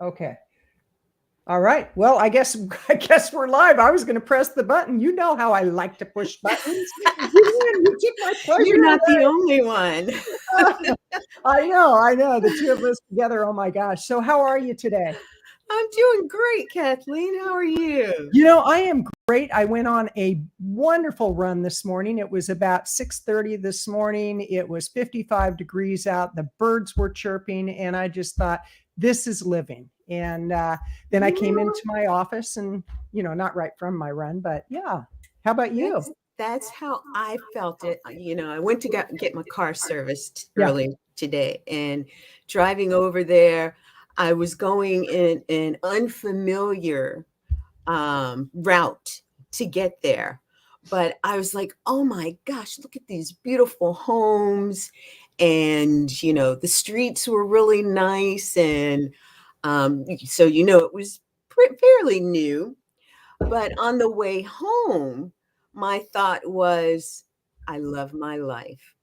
Okay. All right. Well, I guess we're live. I was going to press the button. You know how I like to push buttons. You took my pleasure You're not away. the only one. I know. The two of us together. Oh my gosh. So how are you today? I'm doing great, Kathleen. How are you? You know, I am great. I went on a wonderful run this morning. It was about 6:30 this morning. It was 55 degrees out. The birds were chirping, and I just thought, this is living. And then I came into my office and, not right from my run, but yeah. How about you? That's how I felt it. I went to get my car serviced Yeah. earlier today, and driving over there, I was going in an unfamiliar route to get there. But I was like, oh my gosh, look at these beautiful homes. And, the streets were really nice. And so, it was fairly new. But on the way home, my thought was, I love my life.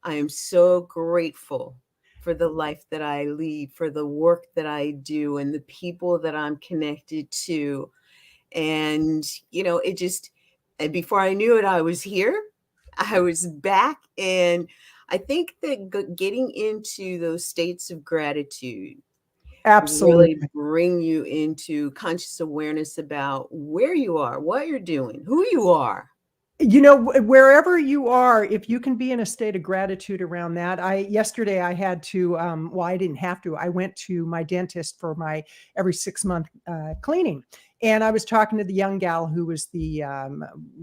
I am so grateful for the life that I lead, for the work that I do, and the people that I'm connected to. And, it just, and before I knew it, I was here, I was back. And I think that getting into those states of gratitude really Absolutely. bring you into conscious awareness about where you are, what you're doing, who you are. Wherever you are, if you can be in a state of gratitude around that. Yesterday I had to, well, I didn't have to. I went to my dentist for my every 6-month cleaning. And I was talking to the young gal who was the,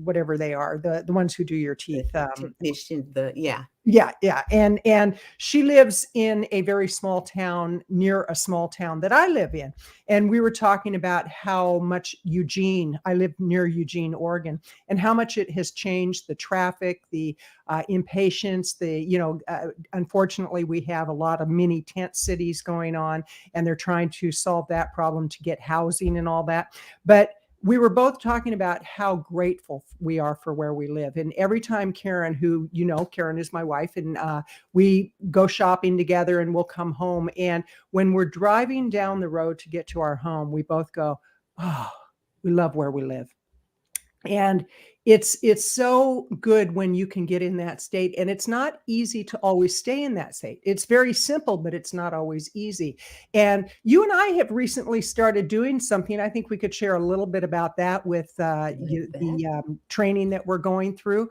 whatever they are, the ones who do your teeth. The technician, yeah. Yeah. And she lives in a very small town near a small town that I live in. And we were talking about how much I live near Eugene, Oregon, and how much it has changed the traffic, the impatience, unfortunately, we have a lot of mini tent cities going on, and they're trying to solve that problem to get housing and all that. But we were both talking about how grateful we are for where we live. And every time Karen, Karen is my wife, and we go shopping together and we'll come home. And when we're driving down the road to get to our home, we both go, oh, we love where we live. And it's so good when you can get in that state, and it's not easy to always stay in that state. It's very simple, but it's not always easy. And you and I have recently started doing something. I think we could share a little bit about that with the training that we're going through,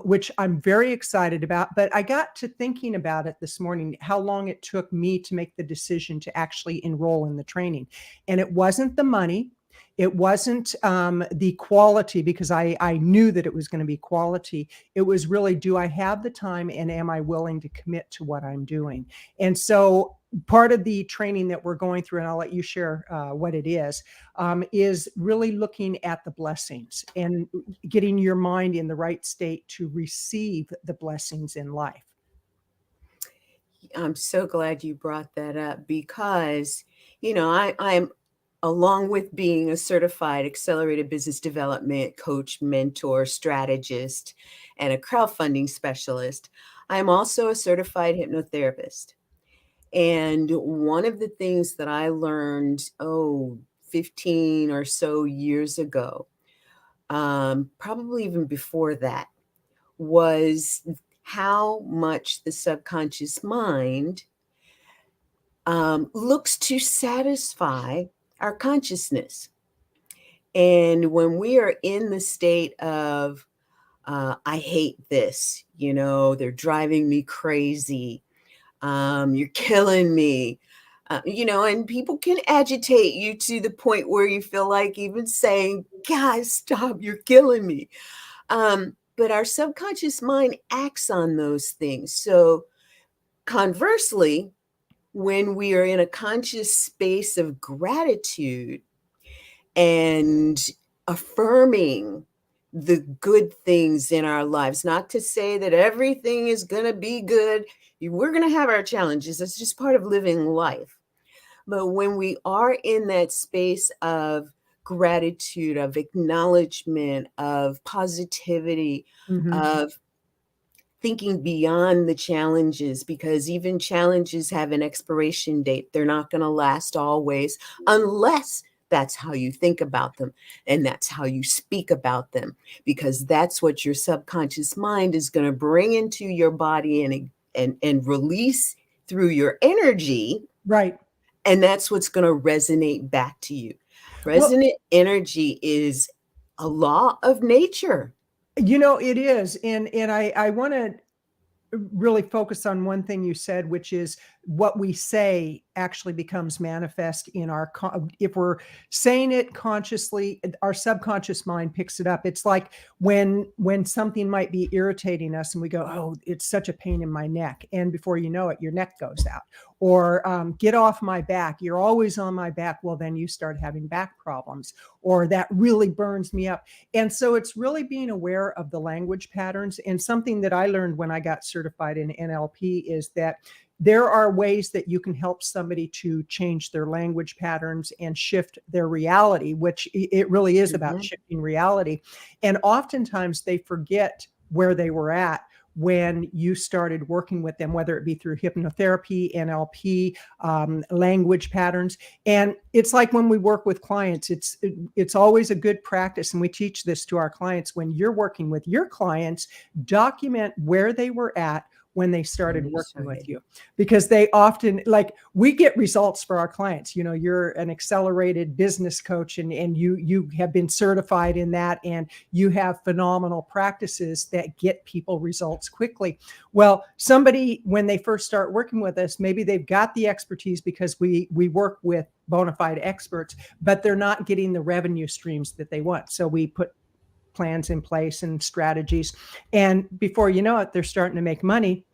which I'm very excited about. But I got to thinking about it this morning, how long it took me to make the decision to actually enroll in the training. And it wasn't the money. It wasn't the quality, because I knew that it was going to be quality. It was really, do I have the time, and am I willing to commit to what I'm doing? And so part of the training that we're going through, and I'll let you share what it is really looking at the blessings and getting your mind in the right state to receive the blessings in life. I'm so glad you brought that up, because, I'm, along with being a certified accelerated business development coach, mentor, strategist, and a crowdfunding specialist, I'm also a certified hypnotherapist. And one of the things that I learned, 15 or so years ago, probably even before that, was how much the subconscious mind looks to satisfy our consciousness. And when we are in the state of, I hate this, they're driving me crazy, you're killing me, and people can agitate you to the point where you feel like even saying, guys, stop, you're killing me. But our subconscious mind acts on those things. So conversely, when we are in a conscious space of gratitude and affirming the good things in our lives, not to say that everything is going to be good. We're going to have our challenges. That's just part of living life. But when we are in that space of gratitude, of acknowledgement, of positivity, Mm-hmm. of thinking beyond the challenges, because even challenges have an expiration date. They're not going to last always, unless that's how you think about them and that's how you speak about them, because that's what your subconscious mind is going to bring into your body and release through your energy. Right. And that's what's going to resonate back to you. Well, Resonant energy is a law of nature. it is. And I want to really focus on one thing you said, which is what we say actually becomes manifest in our, if we're saying it consciously, our subconscious mind picks it up. It's like when something might be irritating us and we go, oh, it's such a pain in my neck. And before you know it, your neck goes out. Or get off my back. You're always on my back. Well, then you start having back problems. Or that really burns me up. And so it's really being aware of the language patterns. And something that I learned when I got certified in NLP is that there are ways that you can help somebody to change their language patterns and shift their reality, which it really is about shifting reality. And oftentimes they forget where they were at when you started working with them, whether it be through hypnotherapy, NLP, language patterns. And it's like when we work with clients, it's always a good practice. And we teach this to our clients. When you're working with your clients, document where they were at when they started working with you, because they often, like, we get results for our clients. You're an accelerated business coach and you have been certified in that, and you have phenomenal practices that get people results quickly. Well, somebody, when they first start working with us, maybe they've got the expertise because we work with bona fide experts, but they're not getting the revenue streams that they want. So we put plans in place and strategies. And before you know it, they're starting to make money.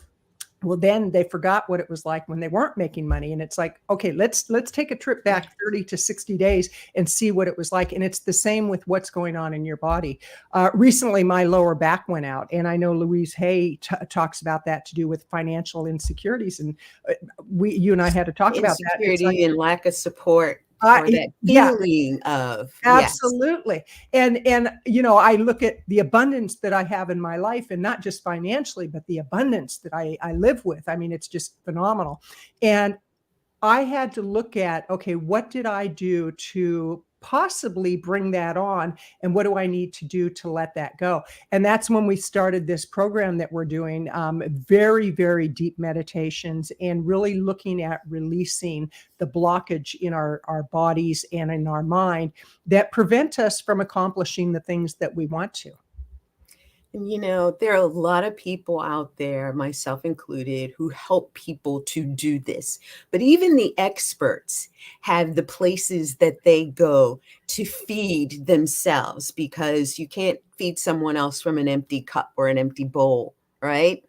Well, then they forgot what it was like when they weren't making money. And it's like, okay, let's take a trip back 30 to 60 days and see what it was like. And it's the same with what's going on in your body. Recently, my lower back went out. And I know Louise Hay talks about that to do with financial insecurities. And you and I had to talk about that. Insecurity and lack of support. Or that feeling of absolutely. Yes. And I look at the abundance that I have in my life, and not just financially, but the abundance that I live with. I mean, it's just phenomenal. And I had to look at, okay, what did I do to possibly bring that on? And what do I need to do to let that go? And that's when we started this program that we're doing, very, very deep meditations, and really looking at releasing the blockage in our bodies and in our mind that prevent us from accomplishing the things that we want to. And there are a lot of people out there, myself included, who help people to do this. But even the experts have the places that they go to feed themselves, because you can't feed someone else from an empty cup or an empty bowl, right?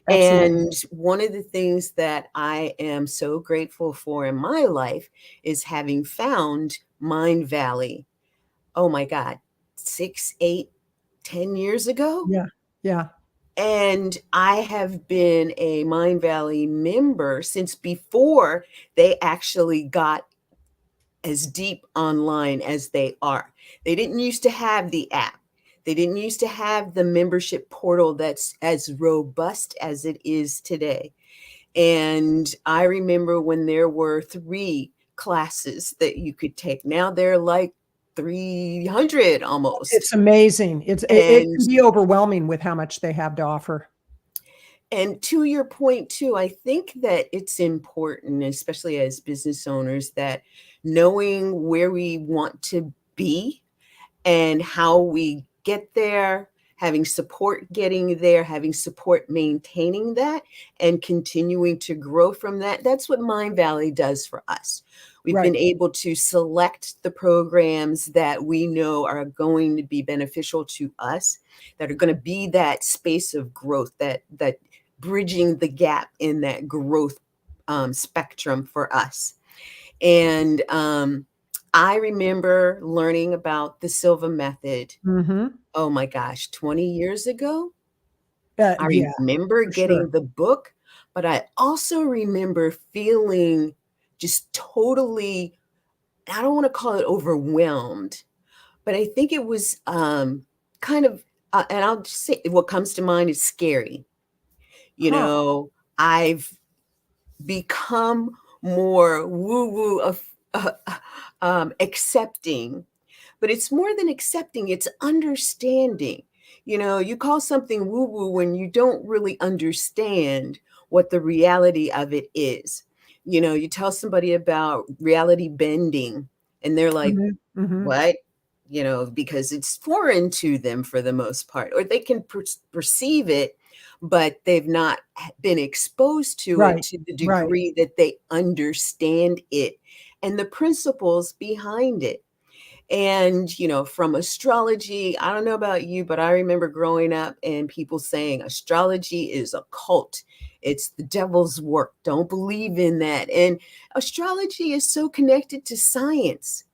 Absolutely. And one of the things that I am so grateful for in my life is having found Mind Valley. Oh my God, 6, 8, 10 years ago. Yeah. And I have been a Mind Valley member since before they actually got as deep online as they are. They didn't used to have the app. They didn't used to have the membership portal that's as robust as it is today. And I remember when there were 3 classes that you could take. Now they're like 300 almost. It's amazing. It can be overwhelming with how much they have to offer. And to your point too, I think that it's important, especially as business owners, that knowing where we want to be and how we get there, having support getting there, having support maintaining that, and continuing to grow from that. That's what Mind Valley does for us. We've been able to select the programs that we know are going to be beneficial to us, that are going to be that space of growth, that bridging the gap in that growth spectrum for us. And I remember learning about the Silva method. Oh my gosh, 20 years ago. I remember getting the book, but I also remember feeling just totally, I don't want to call it overwhelmed, but I think it was kind of, and I'll just say what comes to mind is scary. Huh. I've become more woo-woo of accepting, but it's more than accepting, it's understanding. You call something woo-woo when you don't really understand what the reality of it is. You tell somebody about reality bending and they're like, Mhm, mhm. what? Because it's foreign to them for the most part, or they can perceive it, but they've not been exposed to it Right, to the right. degree that they understand it and the principles behind it. And, from astrology, I don't know about you, but I remember growing up and people saying astrology is a cult. It's the devil's work. Don't believe in that. And astrology is so connected to science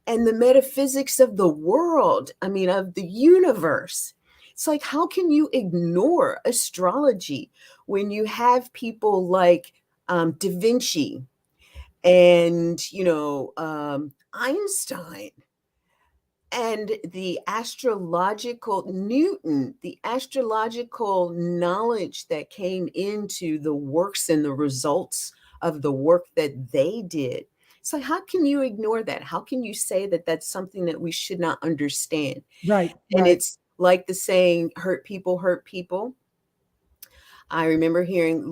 and the metaphysics of the world, of the universe. It's like, how can you ignore astrology when you have people like Da Vinci and, Einstein and the astrological knowledge that came into the works and the results of the work that they did. So how can you ignore that? How can you say that that's something that we should not understand? Right, And right. it's like the saying, hurt people hurt people. I remember hearing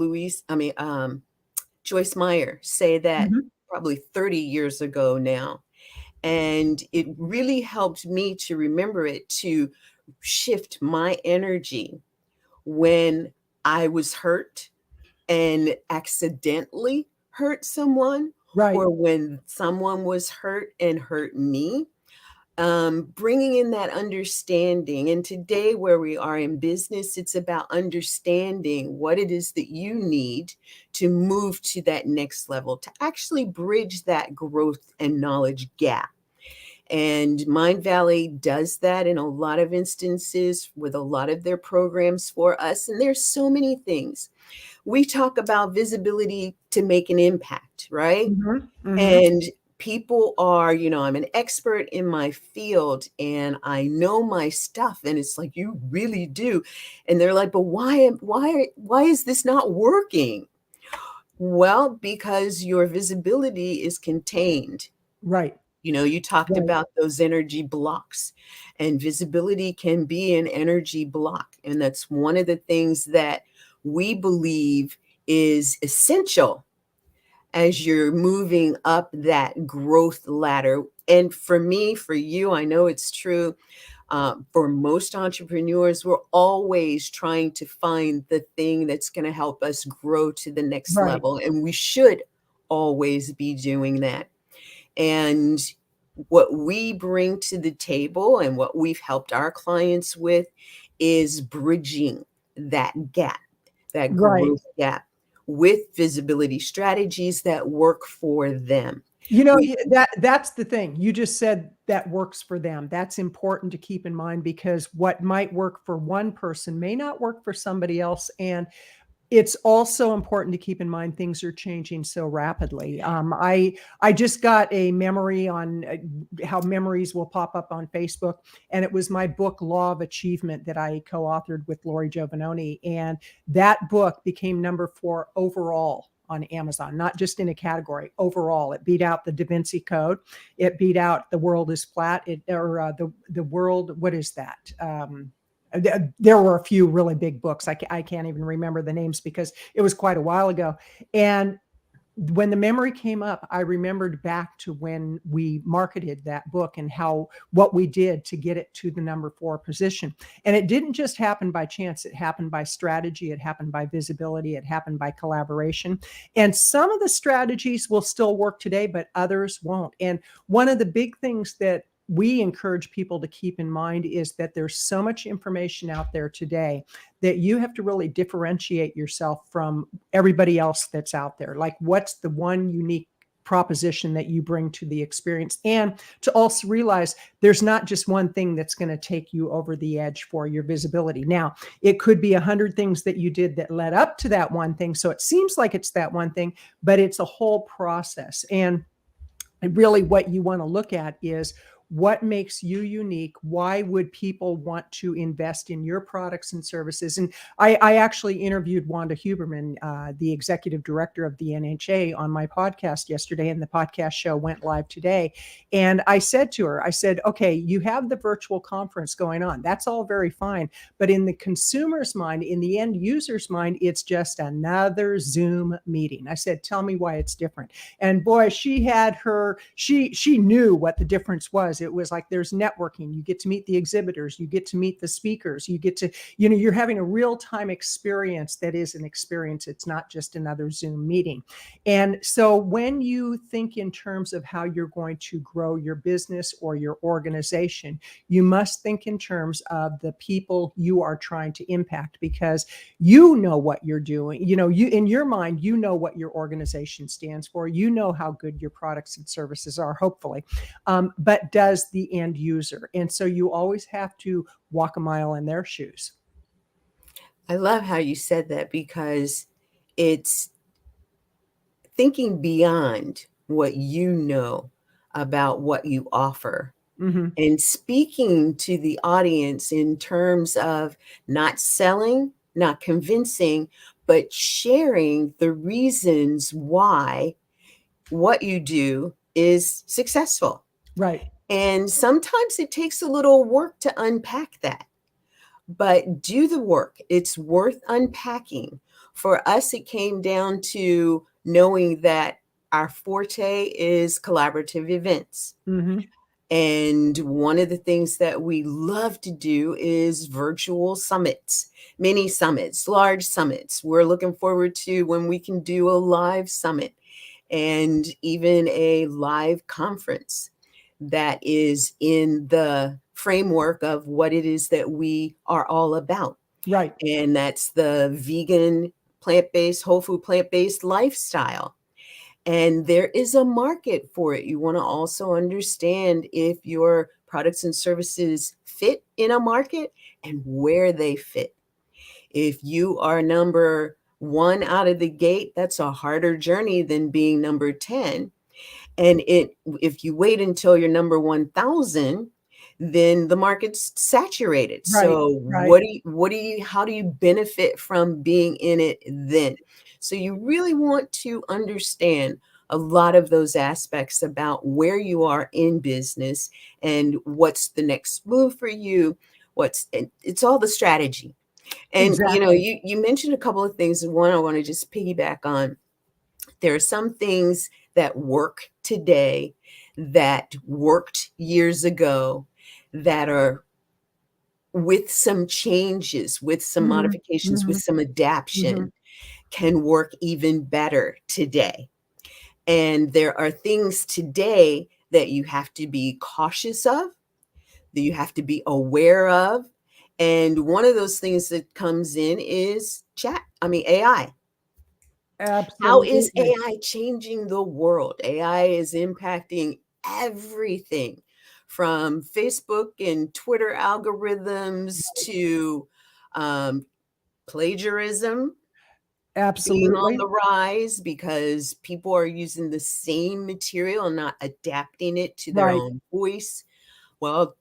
Joyce Meyer say that Mhm. probably 30 years ago now. And it really helped me to remember it, to shift my energy when I was hurt and accidentally hurt someone, Right, or when someone was hurt and hurt me. Bringing in that understanding. And today, where we are in business, it's about understanding what it is that you need to move to that next level, to actually bridge that growth and knowledge gap. And Mind Valley does that in a lot of instances with a lot of their programs for us. And there's so many things. We talk about visibility to make an impact, right? mhm, mhm. And people are, I'm an expert in my field and I know my stuff. And it's like, you really do. And they're like, but why is this not working? Well, because your visibility is contained. Right, You talked right, about those energy blocks, and visibility can be an energy block. And that's one of the things that we believe is essential as you're moving up that growth ladder. And for me, for you, I know it's true. For most entrepreneurs, we're always trying to find the thing that's going to help us grow to the next right. level. And we should always be doing that. And what we bring to the table and what we've helped our clients with is bridging that gap, that Right. growth gap, with visibility strategies that work for them. We That's the thing. You just said that works for them. That's important to keep in mind because what might work for one person may not work for somebody else. And it's also important to keep in mind things are changing so rapidly. I just got a memory on how memories will pop up on Facebook, and it was my book Law of Achievement that I co-authored with Lori Giovanoni, and that book became number 4 overall on Amazon, not just in a category. Overall, it beat out the Da Vinci Code. It beat out The World is Flat. The world. What is that? There were a few really big books. I can't even remember the names because it was quite a while ago. And when the memory came up, I remembered back to when we marketed that book and what we did to get it to the number 4 position. And it didn't just happen by chance. It happened by strategy. It happened by visibility. It happened by collaboration. And some of the strategies will still work today, but others won't. And one of the big things that we encourage people to keep in mind is that there's so much information out there today that you have to really differentiate yourself from everybody else that's out there. Like, what's the one unique proposition that you bring to the experience? And to also realize there's not just one thing that's going to take you over the edge for your visibility. Now, it could be 100 things that you did that led up to that one thing. So it seems like it's that one thing, but it's a whole process. And really what you want to look at is what makes you unique? Why would people want to invest in your products and services? And I actually interviewed Wanda Huberman, the executive director of the NHA, on my podcast yesterday, and the podcast show went live today. And I said to her, I said, okay, you have the virtual conference going on. That's all very fine. But in the consumer's mind, in the end user's mind, it's just another Zoom meeting. I said, tell me why it's different. And boy, she knew what the difference was. It was like, there's networking. You get to meet the exhibitors. You get to meet the speakers. You get to, you're having a real-time experience that is an experience. It's not just another Zoom meeting. And so when you think in terms of how you're going to grow your business or your organization, you must think in terms of the people you are trying to impact, because you know what you're doing. You in your mind, you know what your organization stands for. You know how good your products and services are, hopefully. But does the end user? And so you always have to walk a mile in their shoes. I love how you said that, because it's thinking beyond what you know about what you offer, and speaking to the audience in terms of not selling, not convincing, but sharing the reasons why what you do is successful. Right. And sometimes it takes a little work to unpack that, but do the work. It's worth unpacking. For us, it came down to knowing that our forte is collaborative events. And one of the things that we love to do is virtual summits, mini summits, large summits. We're looking forward to when we can do a live summit and even a live conference that is in the framework of what it is that we are all about. Right. And that's the vegan, plant-based, whole food, plant-based lifestyle. And there is a market for it. You want to also understand if your products and services fit in a market and where they fit. If you are number 1 out of the gate, that's a harder journey than being number 10. And if you wait until you're number 1,000, then the market's saturated. Right, So right. how do you benefit from being in it then? So you really want to understand a lot of those aspects about where you are in business and what's the next move for you. It's all the strategy. And Exactly. you mentioned a couple of things, and one I want to just piggyback on. There are some things that work today that worked years ago, that are with some changes, with some modifications, with some adaption, can work even better today. And there are things today that you have to be cautious of, that you have to be aware of. And one of those things that comes in is AI. How is Absolutely. AI changing the world? AI is impacting everything from Facebook and Twitter algorithms to plagiarism being on Absolutely. the rise, because people are using the same material and not adapting it to their Right. own voice. Well,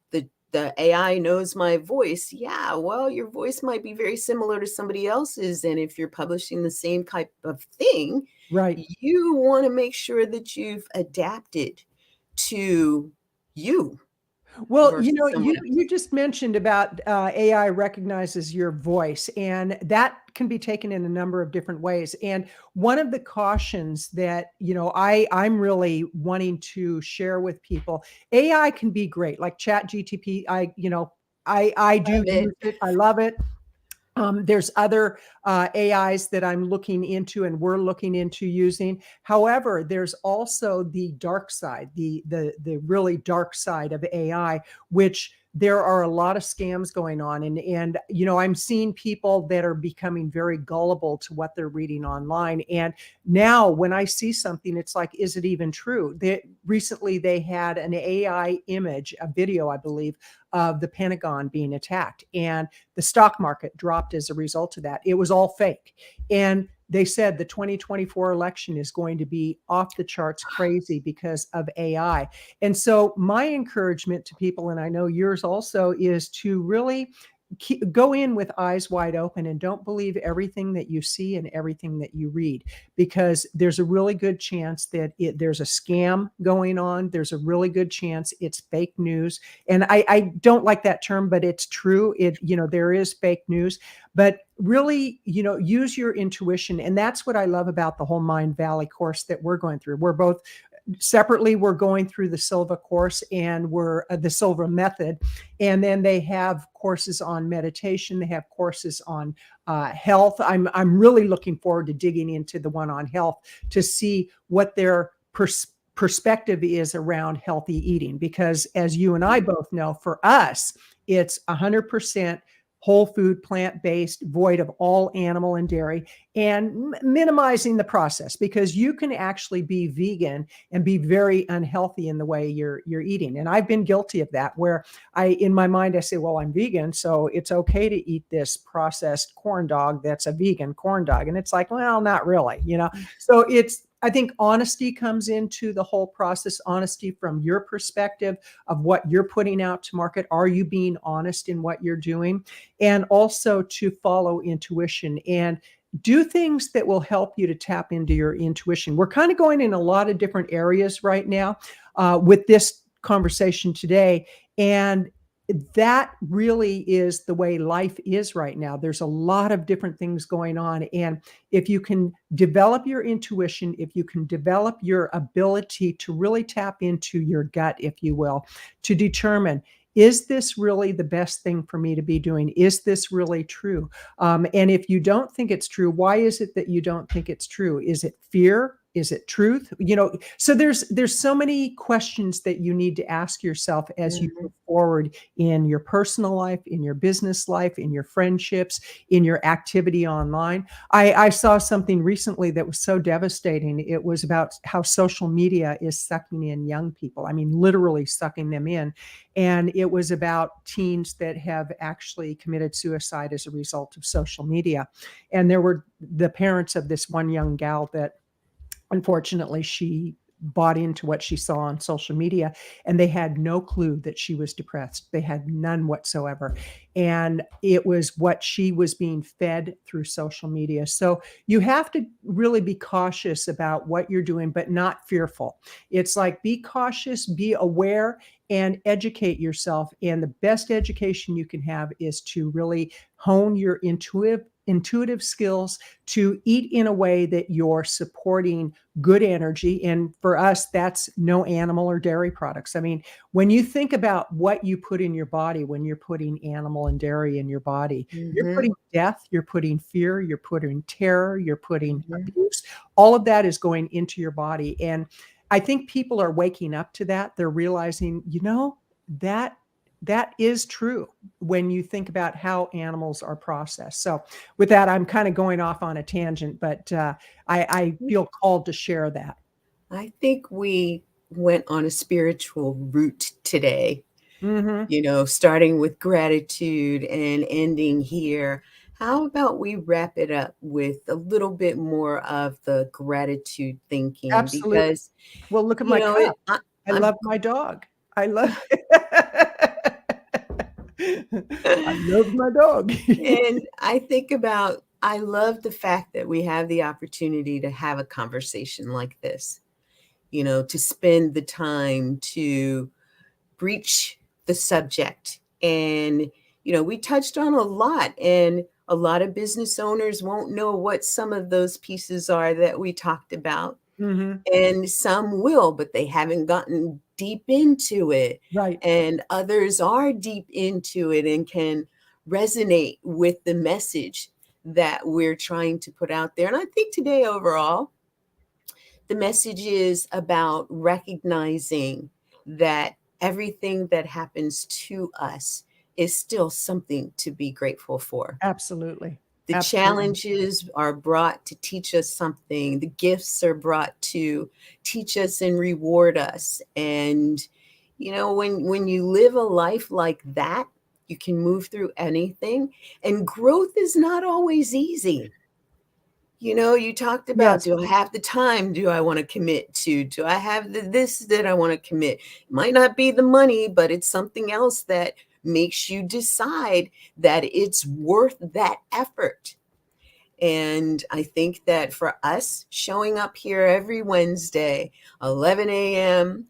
the AI knows my voice. Yeah, well, your voice might be very similar to somebody else's. And if you're publishing the same type of thing, Right. you want to make sure that you've adapted to you Well, versus someone else. you just mentioned about AI recognizes your voice, and that can be taken in a number of different ways. And one of the cautions that I'm really wanting to share with people, AI can be great, like Chat GTP. I do Love it. use it. I love it. There's other AIs that I'm looking into and we're looking into using. However, there's also the dark side, the really dark side of AI, which there are a lot of scams going on. And I'm seeing people that are becoming very gullible to what they're reading online. And now when I see something, it's like, is it even true? Recently they had an AI image, a video, I believe, of the Pentagon being attacked, and the stock market dropped as a result of that. It was all fake. And they said the 2024 election is going to be off the charts crazy because of AI. And so my encouragement to people, and I know yours also, is to really go in with eyes wide open and don't believe everything that you see and everything that you read, because there's a really good chance that there's a scam going on. There's a really good chance it's fake news. And I don't like that term, but it's true. There is fake news, but really, use your intuition. And that's what I love about the whole Mind Valley course that we're going through. We're both separately, we're going through the Silva course, and we're the Silva method. And then they have courses on meditation. They have courses on health. I'm really looking forward to digging into the one on health to see what their perspective is around healthy eating. Because as you and I both know, for us, it's 100% whole food, plant-based, void of all animal and dairy, and minimizing the process, because you can actually be vegan and be very unhealthy in the way you're eating. And I've been guilty of that, where in my mind, I say, well, I'm vegan, so it's okay to eat this processed corn dog that's a vegan corn dog. And it's like, well, not really, So I think honesty comes into the whole process, honesty from your perspective of what you're putting out to market. Are you being honest in what you're doing? And also to follow intuition and do things that will help you to tap into your intuition. We're kind of going in a lot of different areas right now with this conversation today. And that really is the way life is right now. There's a lot of different things going on. And if you can develop your intuition, if you can develop your ability to really tap into your gut, if you will, to determine, is this really the best thing for me to be doing? Is this really true? And if you don't think it's true, why is it that you don't think it's true? Is it fear? Is it truth? So there's so many questions that you need to ask yourself as you move forward in your personal life, in your business life, in your friendships, in your activity online. I saw something recently that was so devastating. It was about how social media is sucking in young people. I mean, literally sucking them in. And it was about teens that have actually committed suicide as a result of social media. And there were the parents of this one young gal that, unfortunately, she bought into what she saw on social media, and they had no clue that she was depressed. They had none whatsoever. And it was what she was being fed through social media. So you have to really be cautious about what you're doing, but not fearful. It's like, be cautious, be aware, and educate yourself. And the best education you can have is to really hone your intuitive skills to eat in a way that you're supporting good energy. And for us, that's no animal or dairy products. I mean, when you think about what you put in your body, when you're putting animal and dairy in your body, you're putting death, you're putting fear, you're putting terror, you're putting abuse. All of that is going into your body. And I think people are waking up to that. They're realizing, that is true when you think about how animals are processed. So with that, I'm kind of going off on a tangent, but I feel called to share that. I think we went on a spiritual route today, starting with gratitude and ending here. How about we wrap it up with a little bit more of the gratitude thinking? Absolutely. Because, Well, look at my cup. I love my dog. I love my dog. And I love the fact that we have the opportunity to have a conversation like this, to spend the time to breach the subject. And, we touched on a lot, and a lot of business owners won't know what some of those pieces are that we talked about. And some will, but they haven't gotten deep into it. Right. And others are deep into it and can resonate with the message that we're trying to put out there. And I think today, overall, the message is about recognizing that everything that happens to us is still something to be grateful for. Absolutely. The challenges are brought to teach us something. The gifts are brought to teach us and reward us. And, when you live a life like that, you can move through anything. And growth is not always easy. You talked about, Yes, do I have the time? Do I want to commit to? Do I have this that I want to commit? It might not be the money, but it's something else that makes you decide that it's worth that effort. And I think that for us, showing up here every Wednesday, 11 a.m.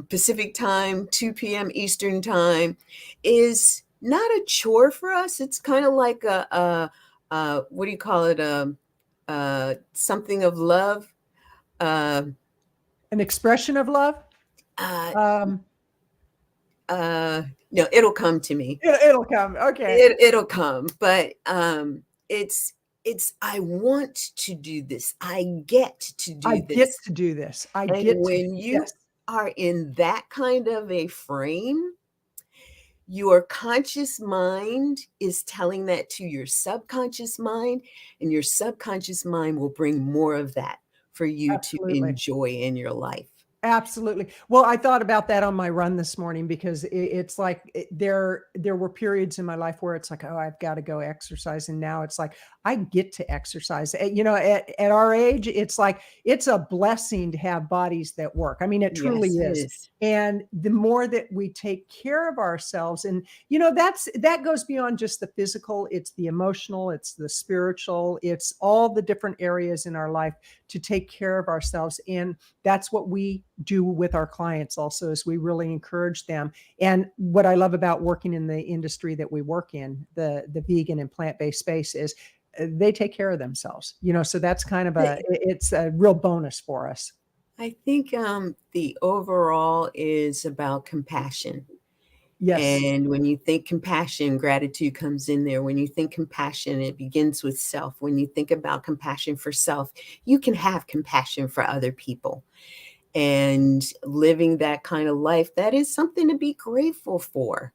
Pacific time, 2 p.m. Eastern time, is not a chore for us. It's kind of like a what do you call it? Something of love. Uh, an expression of love. uh, Um, no, it'll come to me. it'll come. Okay. It'll come, but it's I want to do this. I get to I do get this. to do this. I And get to. when you Yes, are in that kind of a frame, your conscious mind is telling that to your subconscious mind, and your subconscious mind will bring more of that for you to absolutely. enjoy in your life. Absolutely. Well, I thought about that on my run this morning because it's like there were periods in my life where it's like, oh, I've got to go exercise, and now it's like I get to exercise. At our age, it's like it's a blessing to have bodies that work. I mean, it truly Yes, it is. is. And the more that we take care of ourselves, and that goes beyond just the physical. It's the emotional, it's the spiritual, it's all the different areas in our life to take care of ourselves. And that's what we do with our clients also, is we really encourage them. And what I love about working in the industry that we work in, the vegan and plant-based space, is they take care of themselves, so that's kind of it's a real bonus for us. I think the overall is about compassion. Yes, And when you think compassion, gratitude comes in there. When you think compassion, it begins with self. When you think about compassion for self, you can have compassion for other people. And living that kind of life, that is something to be grateful for.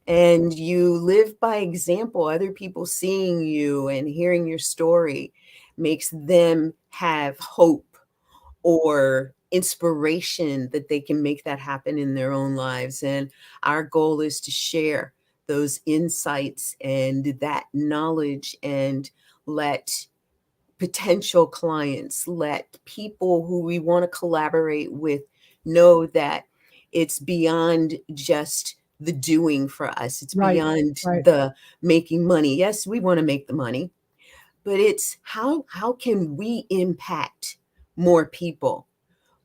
And you live by example. Other people seeing you and hearing your story makes them have hope or inspiration that they can make that happen in their own lives. And our goal is to share those insights and that knowledge, and let potential clients, let people who we want to collaborate with know that it's beyond just the doing for us. It's right, beyond right. the making money. Yes, we want to make the money, but it's how can we impact more people?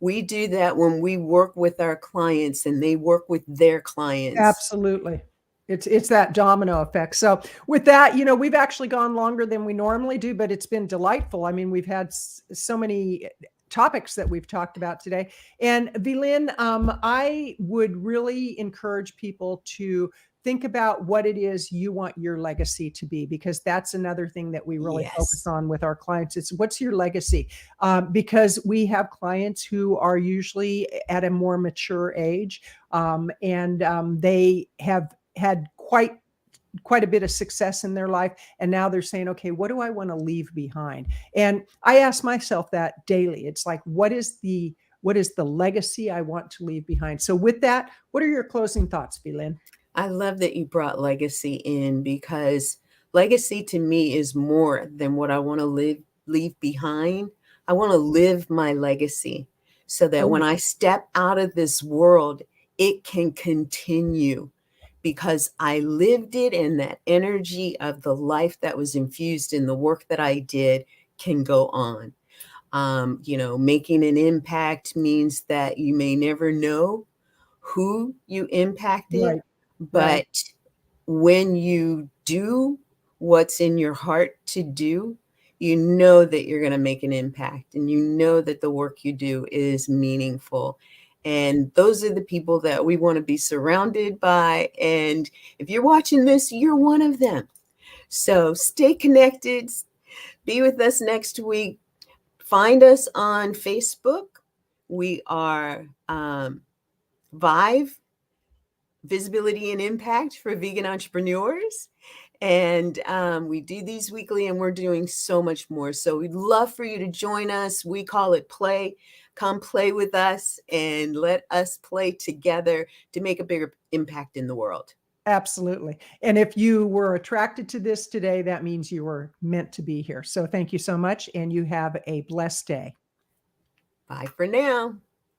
We do that when we work with our clients and they work with their clients. Absolutely. It's that domino effect. So with that, we've actually gone longer than we normally do, but it's been delightful. I mean, we've had so many topics that we've talked about today. And VLynn, I would really encourage people to think about what it is you want your legacy to be, because that's another thing that we really focus Yes. on with our clients. It's what's your legacy? Because we have clients who are usually at a more mature age, and they have had quite a bit of success in their life, and now they're saying, okay, what do I want to leave behind? And I ask myself that daily. It's like, what is the legacy I want to leave behind? So with that, what are your closing thoughts, VLynn? I love that you brought legacy in, because legacy to me is more than what I want to leave behind. I want to live my legacy so that when Oh, I step out of this world, it can continue, because I lived it, and that energy of the life that was infused in the work that I did can go on. Making an impact means that you may never know who you impacted, right, right. but when you do what's in your heart to do, you know that you're going to make an impact, and you know that the work you do is meaningful. And those are the people that we want to be surrounded by. And if you're watching this, you're one of them. So stay connected. Be with us next week. Find us on Facebook. We are Vive, Visibility and Impact for Vegan Entrepreneurs. And we do these weekly, and we're doing so much more. So we'd love for you to join us. We call it play. Come play with us and let us play together to make a bigger impact in the world. Absolutely. And if you were attracted to this today, that means you were meant to be here. So thank you so much, and you have a blessed day. Bye for now.